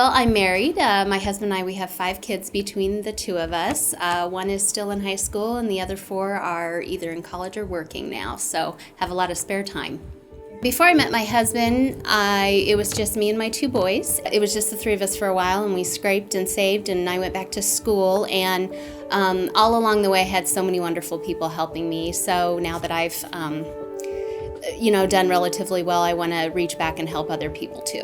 Well, I'm married. My husband and I, we have 5 kids between the two of us. One is still in high school, and the other 4 are either in college or working now, so have a lot of spare time. Before I met my husband, it was just me and my 2 boys. It was just the 3 of us for a while, and we scraped and saved, and I went back to school, and all along the way I had so many wonderful people helping me. So now that I've done relatively well, I want to reach back and help other people too.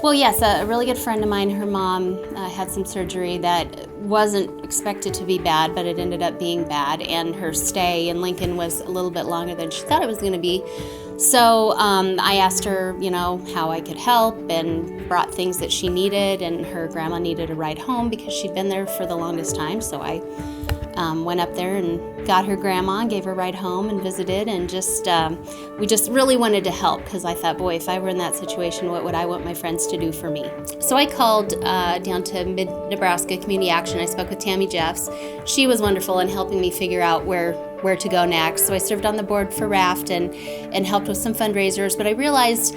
Well, yes, a really good friend of mine, her mom had some surgery that wasn't expected to be bad, but it ended up being bad, and her stay in Lincoln was a little bit longer than she thought it was going to be. So I asked her, how I could help, and brought things that she needed, and her grandma needed a ride home because she'd been there for the longest time, so I went up there and got her grandma and gave her a ride home and visited, and we just really wanted to help, because I thought, boy, if I were in that situation, what would I want my friends to do for me? So I called down to Mid-Nebraska Community Action. I spoke with Tammy Jeffs. She was wonderful in helping me figure out where to go next. So I served on the board for R.A.F.T and helped with some fundraisers, but I realized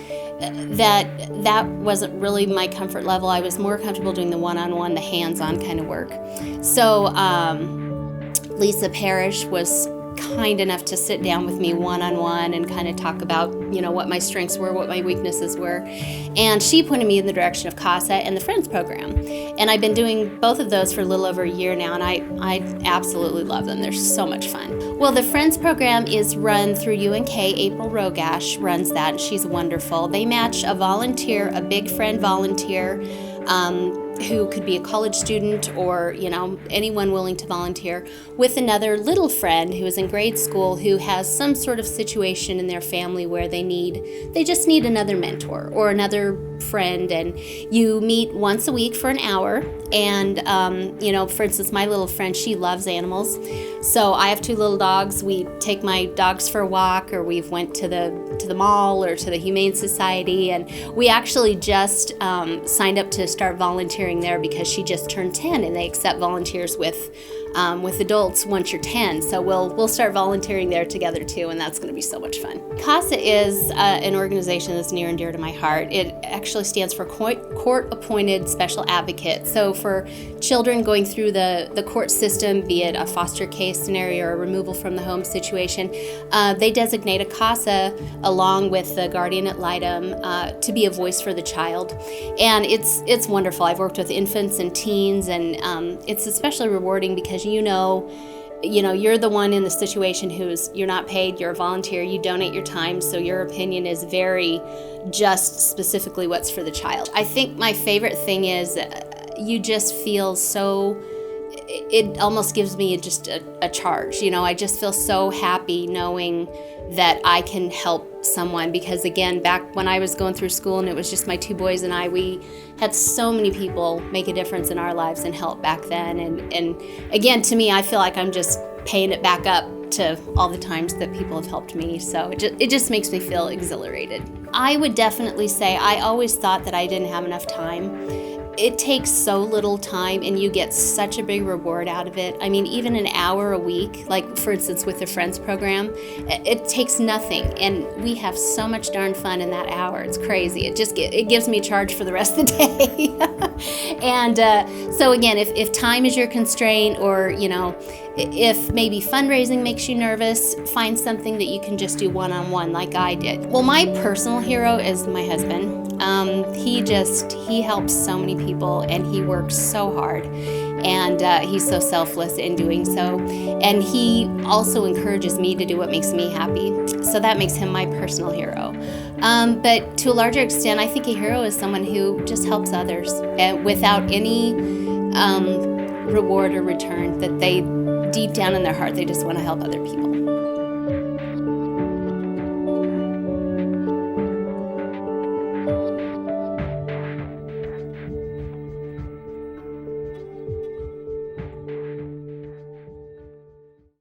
that wasn't really my comfort level. I was more comfortable doing the one-on-one, the hands-on kind of work. So Lisa Parrish was kind enough to sit down with me one-on-one and kind of talk about, what my strengths were, what my weaknesses were. And she pointed me in the direction of CASA and the Friends program. And I've been doing both of those for a little over a year now, and I absolutely love them. They're so much fun. Well, the Friends program is run through UNK. April Rogash runs that, and she's wonderful. They match a volunteer, a big friend volunteer, who could be a college student or, anyone willing to volunteer, with another little friend who is in grade school who has some sort of situation in their family where they just need another mentor or another friend, and you meet once a week for an hour. And for instance, my little friend, she loves animals, so I have 2 little dogs. We take my dogs for a walk, or we've went to the mall or to the Humane Society, and we actually just signed up to start volunteering there because she just turned 10, and they accept volunteers with adults once you're 10. So we'll start volunteering there together too, and that's going to be so much fun. CASA is an organization that's near and dear to my heart. It actually stands for Court-Appointed Special Advocate. So for children going through the court system, be it a foster case scenario or a removal from the home situation, they designate a CASA along with the guardian ad litem to be a voice for the child. And it's wonderful. I've worked with infants and teens, and it's especially rewarding because you're the one in the situation you're not paid, you're a volunteer, you donate your time, so your opinion is very just specifically what's for the child. I think my favorite thing is you just feel so, it almost gives me just a charge. I just feel so happy knowing that I can help someone, because again, back when I was going through school and it was just my 2 boys and I, we had so many people make a difference in our lives and help back then, and again, to me, I feel like I'm just paying it back up to all the times that people have helped me, so it just makes me feel exhilarated. I would definitely say I always thought that I didn't have enough time. It takes so little time, and you get such a big reward out of it. I mean, even an hour a week, like for instance with the Friends program, it takes nothing, and we have so much darn fun in that hour. It's crazy. It gives me a charge for the rest of the day. And so again, if time is your constraint, or if maybe fundraising makes you nervous, find something that you can just do one-on-one like I did. Well, my personal hero is my husband. He helps so many people, and he works so hard, and he's so selfless in doing so, and he also encourages me to do what makes me happy, so that makes him my personal hero. But to a larger extent, I think a hero is someone who just helps others without any reward or return, that they deep down in their heart, they just want to help other people.